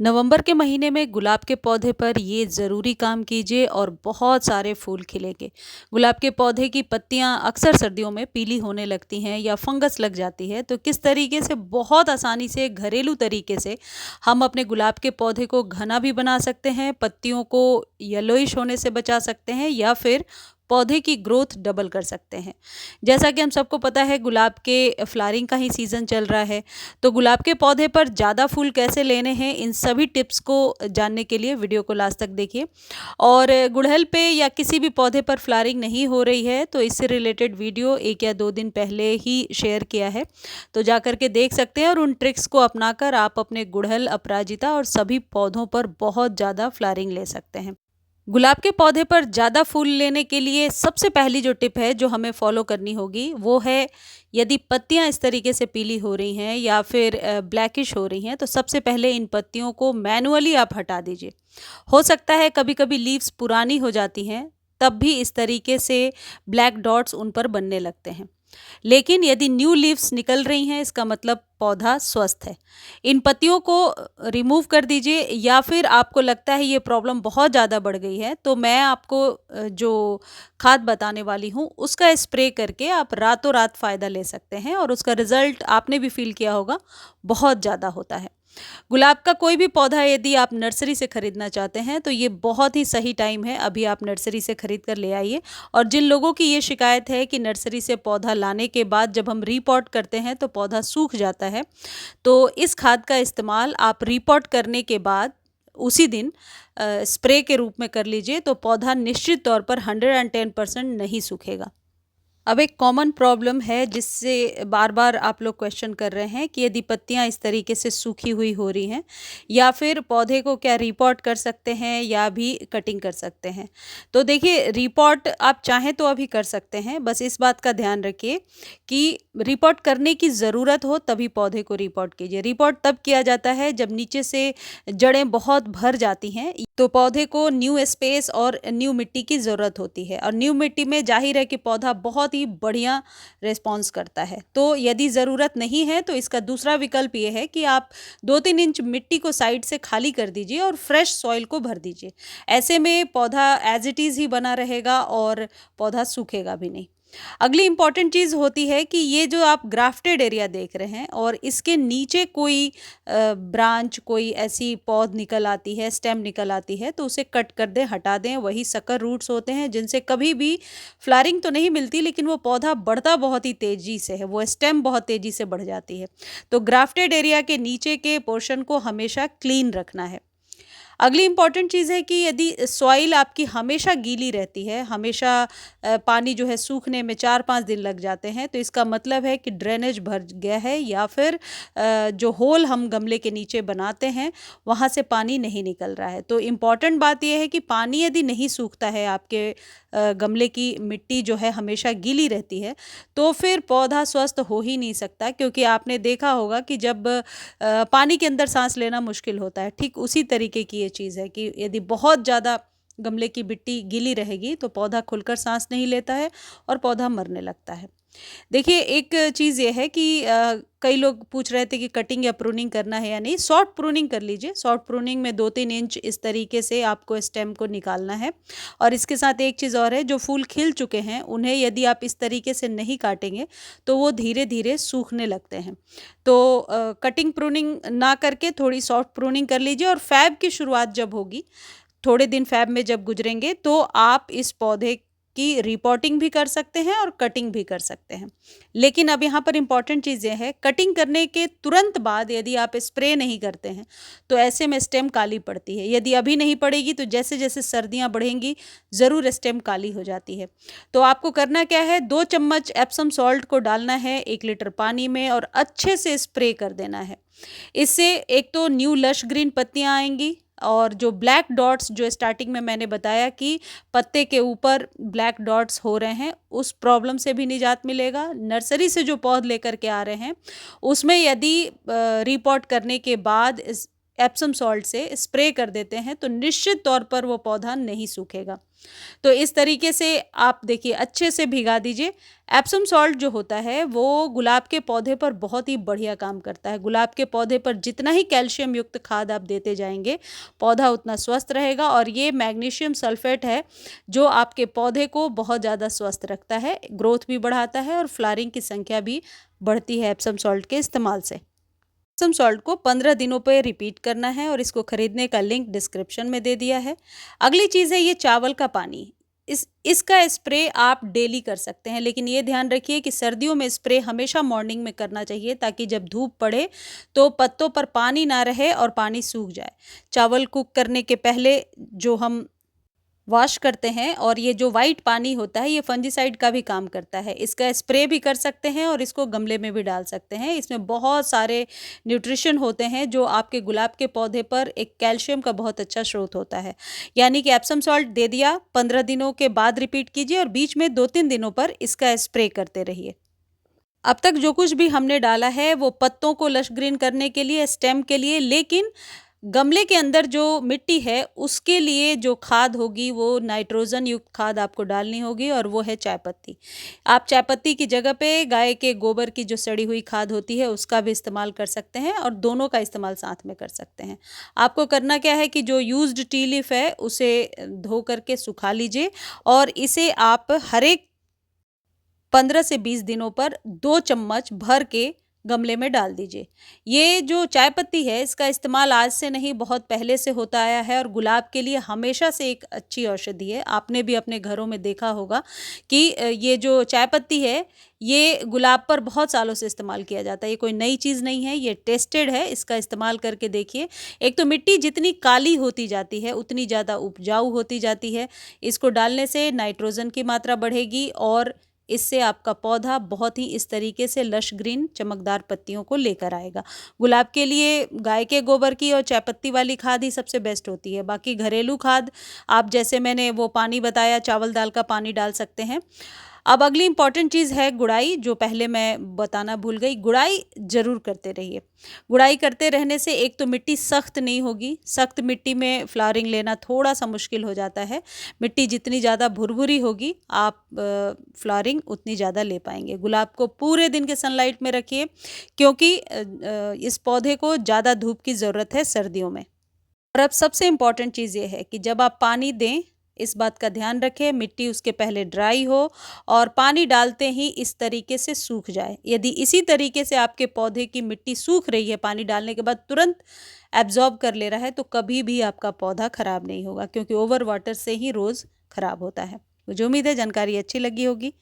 नवंबर के महीने में गुलाब के पौधे पर ये ज़रूरी काम कीजिए और बहुत सारे फूल खिलेंगे। गुलाब के पौधे की पत्तियां अक्सर सर्दियों में पीली होने लगती हैं या फंगस लग जाती है, तो किस तरीके से बहुत आसानी से घरेलू तरीके से हम अपने गुलाब के पौधे को घना भी बना सकते हैं, पत्तियों को येलोइश होने से बचा सकते हैं या फिर पौधे की ग्रोथ डबल कर सकते हैं। जैसा कि हम सबको पता है, गुलाब के फ्लावरिंग का ही सीज़न चल रहा है। तो गुलाब के पौधे पर ज़्यादा फूल कैसे लेने हैं, इन सभी टिप्स को जानने के लिए वीडियो को लास्ट तक देखिए। और गुड़हल पे या किसी भी पौधे पर फ्लावरिंग नहीं हो रही है तो इससे रिलेटेड वीडियो 1 या 2 दिन पहले ही शेयर किया है, तो जा कर के देख सकते हैं और उन ट्रिक्स को अपनाकर आप अपने गुड़हल, अपराजिता और सभी पौधों पर बहुत ज़्यादा फ्लावरिंग ले सकते हैं। गुलाब के पौधे पर ज़्यादा फूल लेने के लिए सबसे पहली जो टिप है जो हमें फॉलो करनी होगी वो है, यदि पत्तियां इस तरीके से पीली हो रही हैं या फिर ब्लैकिश हो रही हैं, तो सबसे पहले इन पत्तियों को मैनुअली आप हटा दीजिए। हो सकता है कभी कभी लीव्स पुरानी हो जाती हैं, तब भी इस तरीके से ब्लैक डॉट्स उन पर बनने लगते हैं। लेकिन यदि न्यू लीव्स निकल रही हैं, इसका मतलब पौधा स्वस्थ है। इन पत्तियों को रिमूव कर दीजिए, या फिर आपको लगता है ये प्रॉब्लम बहुत ज़्यादा बढ़ गई है तो मैं आपको जो खाद बताने वाली हूँ उसका स्प्रे करके आप रातों रात फ़ायदा ले सकते हैं और उसका रिज़ल्ट आपने भी फील किया होगा, बहुत ज़्यादा होता है। गुलाब का कोई भी पौधा यदि आप नर्सरी से खरीदना चाहते हैं तो ये बहुत ही सही टाइम है, अभी आप नर्सरी से खरीद कर ले आइए। और जिन लोगों की ये शिकायत है कि नर्सरी से पौधा लाने के बाद जब हम रीपॉट करते हैं तो पौधा सूख जाता है, तो इस खाद का इस्तेमाल आप रीपॉट करने के बाद उसी दिन स्प्रे के रूप में कर लीजिए, तो पौधा निश्चित तौर पर 110% नहीं सूखेगा। अब एक कॉमन प्रॉब्लम है जिससे बार बार आप लोग क्वेश्चन कर रहे हैं कि यदि पत्तियां इस तरीके से सूखी हुई हो रही हैं, या फिर पौधे को क्या रिपॉट कर सकते हैं या भी कटिंग कर सकते हैं। तो देखिए, रिपॉट आप चाहें तो अभी कर सकते हैं, बस इस बात का ध्यान रखिए कि रिपॉट करने की ज़रूरत हो तभी पौधे को रिपॉट कीजिए। रिपॉट तब किया जाता है जब नीचे से जड़ें बहुत भर जाती हैं, तो पौधे को न्यू स्पेस और न्यू मिट्टी की ज़रूरत होती है, और न्यू मिट्टी में जाहिर है कि पौधा बहुत ही बढ़िया रिस्पॉन्स करता है। तो यदि ज़रूरत नहीं है तो इसका दूसरा विकल्प ये है कि आप 2-3 इंच मिट्टी को साइड से खाली कर दीजिए और फ्रेश सॉइल को भर दीजिए। ऐसे में पौधा एज इट इज़ ही बना रहेगा और पौधा सूखेगा भी नहीं। अगली इम्पॉर्टेंट चीज़ होती है कि ये जो आप ग्राफ्टेड एरिया देख रहे हैं और इसके नीचे कोई ब्रांच, कोई ऐसी पौध निकल आती है, स्टेम निकल आती है, तो उसे कट कर दें, हटा दें। वही सकर रूट्स होते हैं जिनसे कभी भी फ्लावरिंग तो नहीं मिलती, लेकिन वो पौधा बढ़ता बहुत ही तेज़ी से है, वो स्टेम बहुत तेज़ी से बढ़ जाती है। तो ग्राफ्टेड एरिया के नीचे के पोर्शन को हमेशा क्लीन रखना है। अगली इम्पॉर्टेंट चीज़ है कि यदि सॉइल आपकी हमेशा गीली रहती है, हमेशा पानी जो है सूखने में 4-5 दिन लग जाते हैं, तो इसका मतलब है कि ड्रेनेज भर गया है, या फिर जो होल हम गमले के नीचे बनाते हैं वहाँ से पानी नहीं निकल रहा है। तो इम्पॉर्टेंट बात यह है कि पानी यदि नहीं सूखता है, आपके गमले की मिट्टी जो है हमेशा गीली रहती है, तो फिर पौधा स्वस्थ हो ही नहीं सकता, क्योंकि आपने देखा होगा कि जब पानी के अंदर सांस लेना मुश्किल होता है, ठीक उसी तरीके की ये चीज़ है कि यदि बहुत ज़्यादा गमले की मिट्टी गीली रहेगी तो पौधा खुलकर सांस नहीं लेता है और पौधा मरने लगता है। देखिए, एक चीज़ ये है कि कई लोग पूछ रहे थे कि कटिंग या प्रूनिंग करना है या नहीं। शॉर्ट प्रूनिंग कर लीजिए। शॉर्ट प्रूनिंग में 2-3 इंच इस तरीके से आपको स्टेम को निकालना है। और इसके साथ एक चीज़ और है, जो फूल खिल चुके हैं उन्हें यदि आप इस तरीके से नहीं काटेंगे तो वो धीरे धीरे सूखने लगते हैं। तो कटिंग प्रूनिंग ना करके थोड़ी शॉर्ट प्रूनिंग कर लीजिए, और फैब की शुरुआत जब होगी, थोड़े दिन फैब में जब गुजरेंगे, तो आप इस पौधे की रिपोर्टिंग भी कर सकते हैं और कटिंग भी कर सकते हैं। लेकिन अब यहाँ पर इम्पॉर्टेंट चीज़ ये है, कटिंग करने के तुरंत बाद यदि आप स्प्रे नहीं करते हैं तो ऐसे में स्टेम काली पड़ती है। यदि अभी नहीं पड़ेगी तो जैसे जैसे सर्दियाँ बढ़ेंगी ज़रूर स्टेम काली हो जाती है। तो आपको करना क्या है, 2 चम्मच एप्सम सॉल्ट को डालना है 1 लीटर पानी में और अच्छे से स्प्रे कर देना है। इससे एक तो न्यू लश ग्रीन पत्तियाँ आएंगी, और जो ब्लैक डॉट्स जो स्टार्टिंग में मैंने बताया कि पत्ते के ऊपर ब्लैक डॉट्स हो रहे हैं, उस प्रॉब्लम से भी निजात मिलेगा। नर्सरी से जो पौध लेकर के आ रहे हैं उसमें यदि रिपोर्ट करने के बाद एप्सम सॉल्ट से स्प्रे कर देते हैं तो निश्चित तौर पर वो पौधा नहीं सूखेगा। तो इस तरीके से आप देखिए अच्छे से भिगा दीजिए। एप्सम सॉल्ट जो होता है वो गुलाब के पौधे पर बहुत ही बढ़िया काम करता है। गुलाब के पौधे पर जितना ही कैल्शियम युक्त खाद आप देते जाएंगे, पौधा उतना स्वस्थ रहेगा। और ये मैग्नीशियम सल्फेट है जो आपके पौधे को बहुत ज़्यादा स्वस्थ रखता है, ग्रोथ भी बढ़ाता है और फ्लावरिंग की संख्या भी बढ़ती है एप्सम सॉल्ट के इस्तेमाल से। एप्सम सॉल्ट को 15 दिनों पे रिपीट करना है और इसको खरीदने का लिंक डिस्क्रिप्शन में दे दिया है। अगली चीज़ है ये चावल का पानी। इसका स्प्रे आप डेली कर सकते हैं, लेकिन ये ध्यान रखिए कि सर्दियों में स्प्रे हमेशा मॉर्निंग में करना चाहिए ताकि जब धूप पड़े तो पत्तों पर पानी ना रहे और पानी सूख जाए। चावल कुक करने के पहले जो हम वॉश करते हैं और ये जो वाइट पानी होता है ये फंजीसाइड का भी काम करता है। इसका स्प्रे भी कर सकते हैं और इसको गमले में भी डाल सकते हैं। इसमें बहुत सारे न्यूट्रिशन होते हैं जो आपके गुलाब के पौधे पर एक कैल्शियम का बहुत अच्छा स्रोत होता है। यानी कि एप्सम सॉल्ट दे दिया, 15 दिनों के बाद रिपीट कीजिए और बीच में 2-3 दिनों पर इसका स्प्रे करते रहिए। अब तक जो कुछ भी हमने डाला है वो पत्तों को लश ग्रीन करने के लिए, स्टेम के लिए, लेकिन गमले के अंदर जो मिट्टी है उसके लिए जो खाद होगी वो नाइट्रोजन युक्त खाद आपको डालनी होगी और वो है चाय पत्ती। आप चाय पत्ती की जगह पे गाय के गोबर की जो सड़ी हुई खाद होती है उसका भी इस्तेमाल कर सकते हैं और दोनों का इस्तेमाल साथ में कर सकते हैं। आपको करना क्या है कि जो यूज्ड टी लीफ है उसे धो करके सुखा लीजिए और इसे आप हर एक 15 से 20 दिनों पर 2 चम्मच भर के गमले में डाल दीजिए। ये जो चाय पत्ती है इसका इस्तेमाल आज से नहीं बहुत पहले से होता आया है और गुलाब के लिए हमेशा से एक अच्छी औषधि है। आपने भी अपने घरों में देखा होगा कि ये जो चाय पत्ती है ये गुलाब पर बहुत सालों से इस्तेमाल किया जाता है। ये कोई नई चीज़ नहीं है, ये टेस्टेड है। इसका इस्तेमाल करके देखिए। एक तो मिट्टी जितनी काली होती जाती है उतनी ज़्यादा उपजाऊ होती जाती है। इसको डालने से नाइट्रोजन की मात्रा बढ़ेगी और इससे आपका पौधा बहुत ही इस तरीके से लश ग्रीन चमकदार पत्तियों को लेकर आएगा। गुलाब के लिए गाय के गोबर की और चायपत्ती वाली खाद ही सबसे बेस्ट होती है। बाकी घरेलू खाद आप जैसे मैंने वो पानी बताया, चावल दाल का पानी डाल सकते हैं। अब अगली इंपॉर्टेंट चीज़ है गुड़ाई, जो पहले मैं बताना भूल गई। गुड़ाई ज़रूर करते रहिए। गुड़ाई करते रहने से एक तो मिट्टी सख्त नहीं होगी। सख्त मिट्टी में फ्लावरिंग लेना थोड़ा सा मुश्किल हो जाता है। मिट्टी जितनी ज़्यादा भुरभुरी होगी आप फ्लावरिंग उतनी ज़्यादा ले पाएंगे। गुलाब को पूरे दिन के सनलाइट में रखिए क्योंकि इस पौधे को ज़्यादा धूप की ज़रूरत है सर्दियों में। और अब सबसे इम्पॉर्टेंट चीज़ ये है कि जब आप पानी दें इस बात का ध्यान रखें मिट्टी उसके पहले ड्राई हो और पानी डालते ही इस तरीके से सूख जाए। यदि इसी तरीके से आपके पौधे की मिट्टी सूख रही है, पानी डालने के बाद तुरंत एब्जॉर्ब कर ले रहा है, तो कभी भी आपका पौधा खराब नहीं होगा क्योंकि ओवर वाटर से ही रोज़ खराब होता है। मुझे उम्मीद है जानकारी अच्छी लगी होगी।